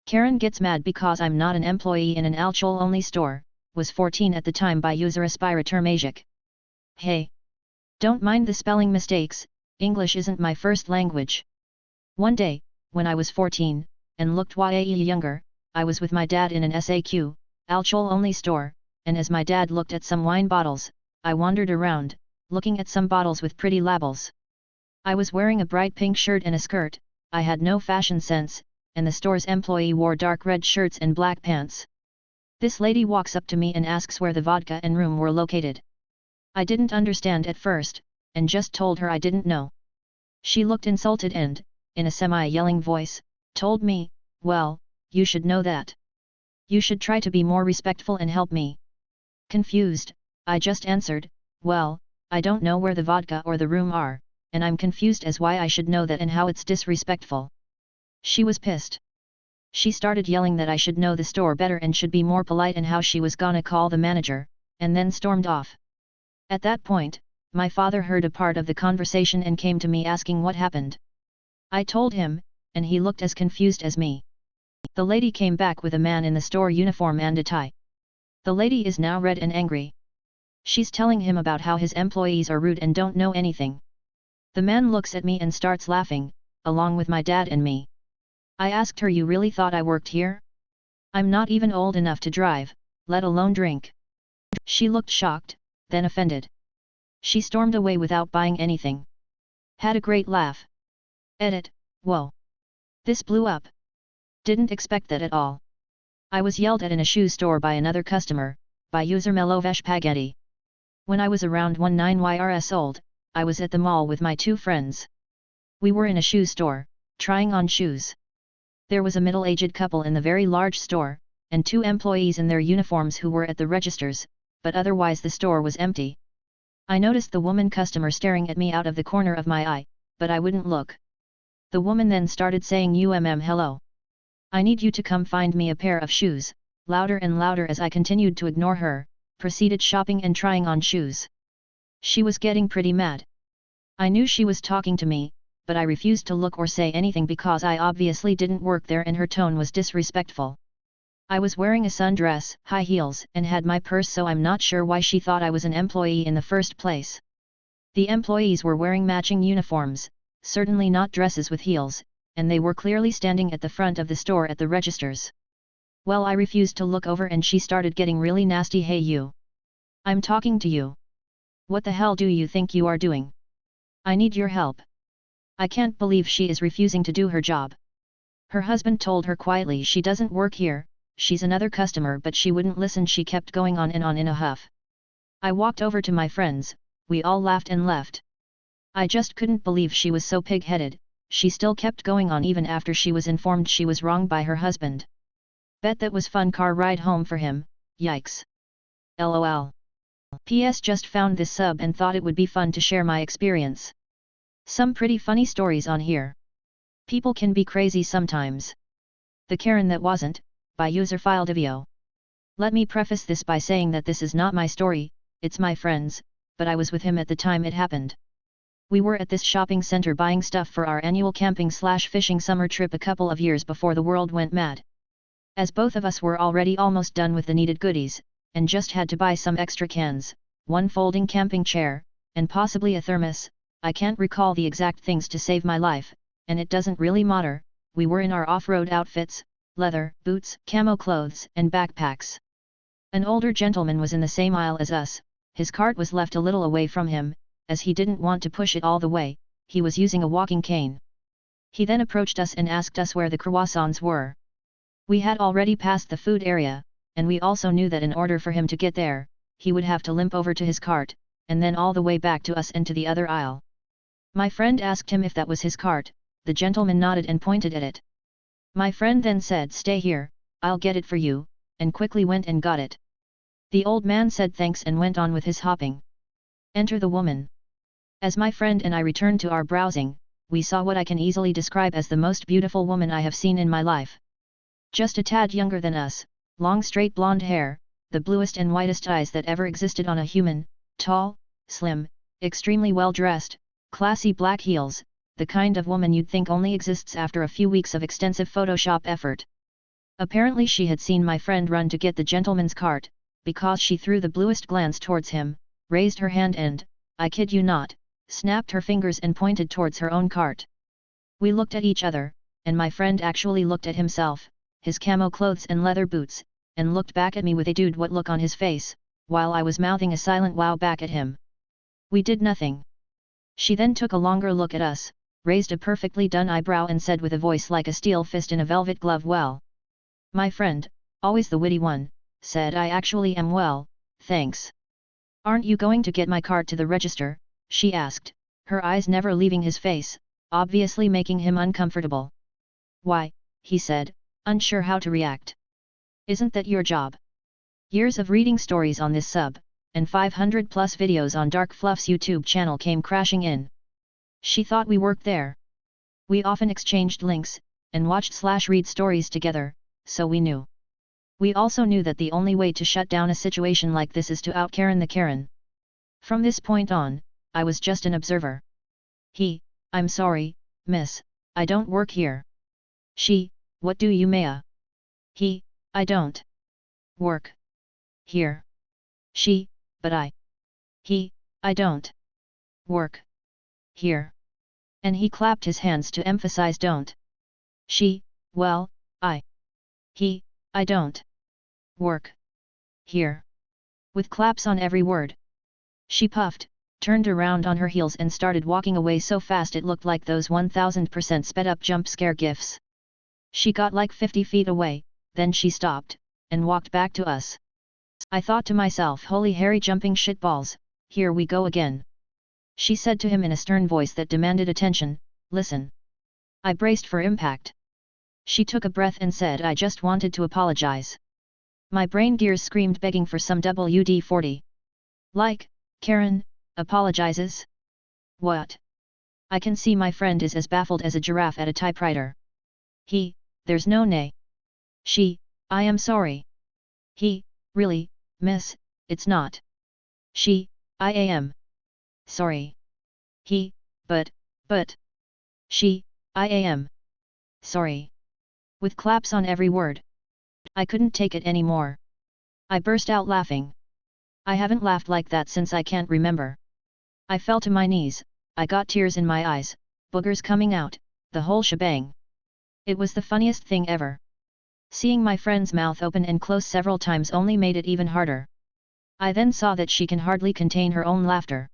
Karen gets mad because I'm not an employee in an alcohol-only store, was 14 at the time by user aspirator. Hey! Don't mind the spelling mistakes, English isn't my first language. One day, when I was 14, and looked way younger, I was with my dad in an SAQ, alcohol-only store, and as my dad looked at some wine bottles, I wandered around, looking at some bottles with pretty labels. I was wearing a bright pink shirt and a skirt, I had no fashion sense, and the store's employee wore dark red shirts and black pants. This lady walks up to me and asks where the vodka and room were located. I didn't understand at first, and just told her I didn't know. She looked insulted and, in a semi-yelling voice, told me, well, you should know that. You should try to be more respectful and help me. Confused, I just answered, well, I don't know where the vodka or the room are, and I'm confused as why I should know that and how it's disrespectful. She was pissed. She started yelling that I should know the store better and should be more polite and how she was gonna call the manager, and then stormed off. At that point, my father heard a part of the conversation and came to me asking what happened. I told him, and he looked as confused as me. The lady came back with a man in the store uniform and a tie. The lady is now red and angry. She's telling him about how his employees are rude and don't know anything. The man looks at me and starts laughing, along with my dad and me. I asked her, you really thought I worked here? I'm not even old enough to drive, let alone drink. She looked shocked, then offended. She stormed away without buying anything. Had a great laugh. Edit, whoa. This blew up. Didn't expect that at all. I was yelled at in a shoe store by another customer, by user Melovesh Pageti. When I was around 19 years old, I was at the mall with my two friends. We were in a shoe store, trying on shoes. There was a middle-aged couple in the very large store, and two employees in their uniforms who were at the registers, but otherwise the store was empty. I noticed the woman customer staring at me out of the corner of my eye, but I wouldn't look. The woman then started saying hello. I need you to come find me a pair of shoes, louder and louder as I continued to ignore her, proceeded shopping and trying on shoes. She was getting pretty mad. I knew she was talking to me, but I refused to look or say anything because I obviously didn't work there and her tone was disrespectful. I was wearing a sundress, high heels and had my purse, so I'm not sure why she thought I was an employee in the first place. The employees were wearing matching uniforms, certainly not dresses with heels, and they were clearly standing at the front of the store at the registers. Well, I refused to look over and she started getting really nasty. Hey you! I'm talking to you. What the hell do you think you are doing? I need your help. I can't believe she is refusing to do her job. Her husband told her quietly she doesn't work here, she's another customer, but she wouldn't listen. She kept going on in a huff. I walked over to my friends, we all laughed and left. I just couldn't believe she was so pig-headed. She still kept going on even after she was informed she was wrong by her husband. Bet that was fun car ride home for him, yikes. LOL. PS just found this sub and thought it would be fun to share my experience. Some pretty funny stories on here. People can be crazy sometimes. The Karen That Wasn't, by user FileDivio. Let me preface this by saying that this is not my story, it's my friend's, but I was with him at the time it happened. We were at this shopping center buying stuff for our annual camping/fishing summer trip a couple of years before the world went mad. As both of us were already almost done with the needed goodies, and just had to buy some extra cans, one folding camping chair, and possibly a thermos, I can't recall the exact things to save my life, and it doesn't really matter, we were in our off-road outfits, leather, boots, camo clothes and backpacks. An older gentleman was in the same aisle as us, his cart was left a little away from him, as he didn't want to push it all the way, he was using a walking cane. He then approached us and asked us where the croissants were. We had already passed the food area, and we also knew that in order for him to get there, he would have to limp over to his cart, and then all the way back to us and to the other aisle. My friend asked him if that was his cart, the gentleman nodded and pointed at it. My friend then said, "Stay here, I'll get it for you," and quickly went and got it. The old man said thanks and went on with his hopping. Enter the woman. As my friend and I returned to our browsing, we saw what I can easily describe as the most beautiful woman I have seen in my life. Just a tad younger than us, long straight blonde hair, the bluest and whitest eyes that ever existed on a human, tall, slim, extremely well dressed, classy black heels, the kind of woman you'd think only exists after a few weeks of extensive Photoshop effort. Apparently she had seen my friend run to get the gentleman's cart, because she threw the bluest glance towards him, raised her hand and, I kid you not, snapped her fingers and pointed towards her own cart. We looked at each other, and my friend actually looked at himself, his camo clothes and leather boots, and looked back at me with a dude what look on his face, while I was mouthing a silent wow back at him. We did nothing. She then took a longer look at us, raised a perfectly done eyebrow and said with a voice like a steel fist in a velvet glove, well. My friend, always the witty one, said I actually am well, thanks. Aren't you going to get my cart to the register? She asked, her eyes never leaving his face, obviously making him uncomfortable. Why, he said, unsure how to react. Isn't that your job? Years of reading stories on this sub, and 500 plus videos on Dark Fluff's YouTube channel came crashing in. She thought we worked there. We often exchanged links, and watched/read stories together, so we knew. We also knew that the only way to shut down a situation like this is to out-Karen the Karen. From this point on, I was just an observer. He, I'm sorry, miss, I don't work here. She, what do you mea? He, I don't work here. She, but I. He, I don't work here. And he clapped his hands to emphasize don't. She, well, I. He, I don't work here. With claps on every word. She puffed, turned around on her heels and started walking away so fast it looked like those 1000% sped up jump scare gifs. She got like 50 feet away, then she stopped, and walked back to us. I thought to myself, holy hairy jumping shitballs, here we go again. She said to him in a stern voice that demanded attention, listen. I braced for impact. She took a breath and said I just wanted to apologize. My brain gears screamed begging for some WD-40. Like, Karen, apologizes? What? I can see my friend is as baffled as a giraffe at a typewriter. He, there's no nay. She, I am sorry. He, really, miss, it's not. She, I am sorry. He, but. She, I am sorry. With claps on every word. I couldn't take it anymore. I burst out laughing. I haven't laughed like that since I can't remember. I fell to my knees, I got tears in my eyes, boogers coming out, the whole shebang. It was the funniest thing ever. Seeing my friend's mouth open and close several times only made it even harder. I then saw that she can hardly contain her own laughter.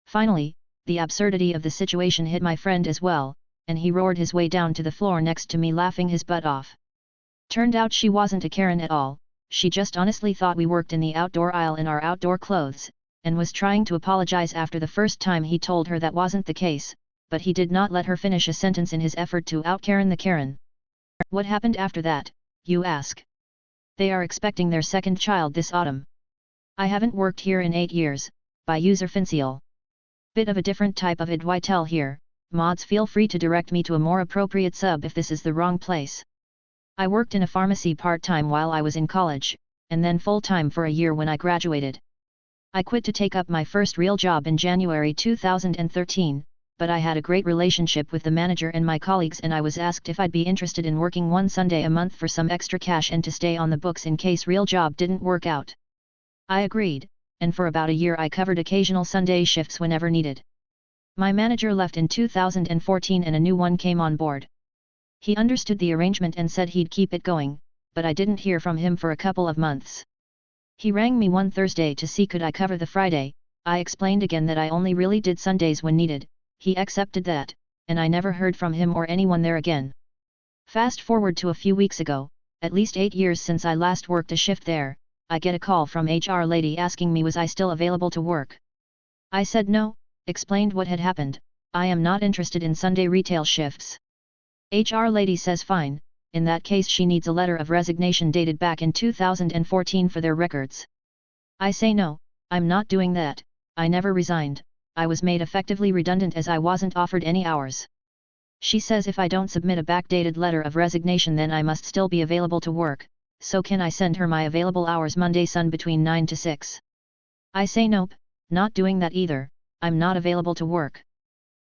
Finally, the absurdity of the situation hit my friend as well, and he roared his way down to the floor next to me laughing his butt off. Turned out she wasn't a Karen at all, she just honestly thought we worked in the outdoor aisle in our outdoor clothes, and was trying to apologize after the first time he told her that wasn't the case, but he did not let her finish a sentence in his effort to out-Karen the Karen. What happened after that, you ask? They are expecting their second child this autumn. I haven't worked here in 8 years, by user Fincial. Bit of a different type of idwitel here, mods feel free to direct me to a more appropriate sub if this is the wrong place. I worked in a pharmacy part-time while I was in college, and then full-time for a year when I graduated. I quit to take up my first real job in January 2013, but I had a great relationship with the manager and my colleagues and I was asked if I'd be interested in working one Sunday a month for some extra cash and to stay on the books in case real job didn't work out. I agreed, and for about a year I covered occasional Sunday shifts whenever needed. My manager left in 2014 and a new one came on board. He understood the arrangement and said he'd keep it going, but I didn't hear from him for a couple of months. He rang me one Thursday to see could I cover the Friday. I explained again that I only really did Sundays when needed. He accepted that, and I never heard from him or anyone there again. Fast forward to a few weeks ago, at least 8 years since I last worked a shift there, I get a call from HR lady asking me was I still available to work. I said no, explained what had happened, I am not interested in Sunday retail shifts. HR lady says fine, in that case she needs a letter of resignation dated back in 2014 for their records. I say no, I'm not doing that, I never resigned, I was made effectively redundant as I wasn't offered any hours. She says if I don't submit a backdated letter of resignation then I must still be available to work, so can I send her my available hours Monday sun between 9 to 6. I say nope, not doing that either, I'm not available to work.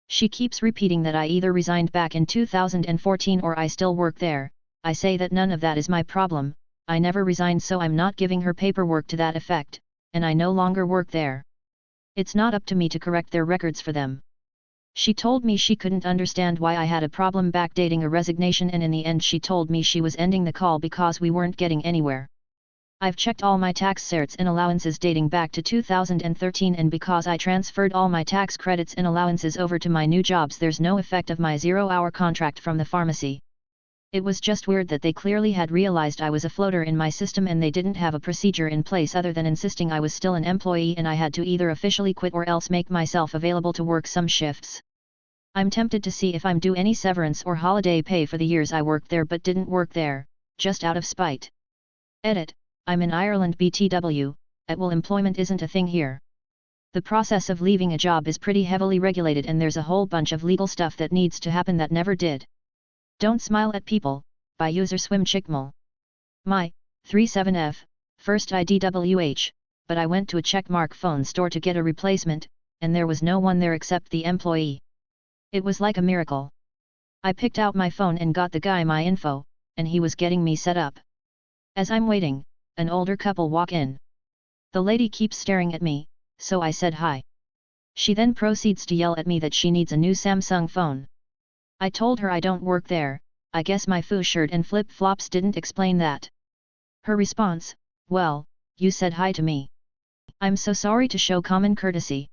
She keeps repeating that I either resigned back in 2014 or I still work there, I say that none of that is my problem, I never resigned, so I'm not giving her paperwork to that effect, and I no longer work there. It's not up to me to correct their records for them. She told me she couldn't understand why I had a problem backdating a resignation, and in the end she told me she was ending the call because we weren't getting anywhere. I've checked all my tax certs and allowances dating back to 2013, and because I transferred all my tax credits and allowances over to my new jobs, there's no effect of my 0-hour contract from the pharmacy. It was just weird that they clearly had realized I was a floater in my system, and they didn't have a procedure in place other than insisting I was still an employee and I had to either officially quit or else make myself available to work some shifts. I'm tempted to see if I'm due any severance or holiday pay for the years I worked there but didn't work there, just out of spite. Edit. I'm in Ireland BTW, at-will employment isn't a thing here. The process of leaving a job is pretty heavily regulated, and there's a whole bunch of legal stuff that needs to happen that never did. Don't Smile at People, by user Swim Chickmole. My, 37F, first IDWH, but I went to a checkmark phone store to get a replacement, and there was no one there except the employee. It was like a miracle. I picked out my phone and got the guy my info, and he was getting me set up. As I'm waiting, an older couple walk in. The lady keeps staring at me, so I said hi. She then proceeds to yell at me that she needs a new Samsung phone. I told her I don't work there, I guess my foo shirt and flip-flops didn't explain that. Her response, well, you said hi to me. I'm so sorry, to show common courtesy.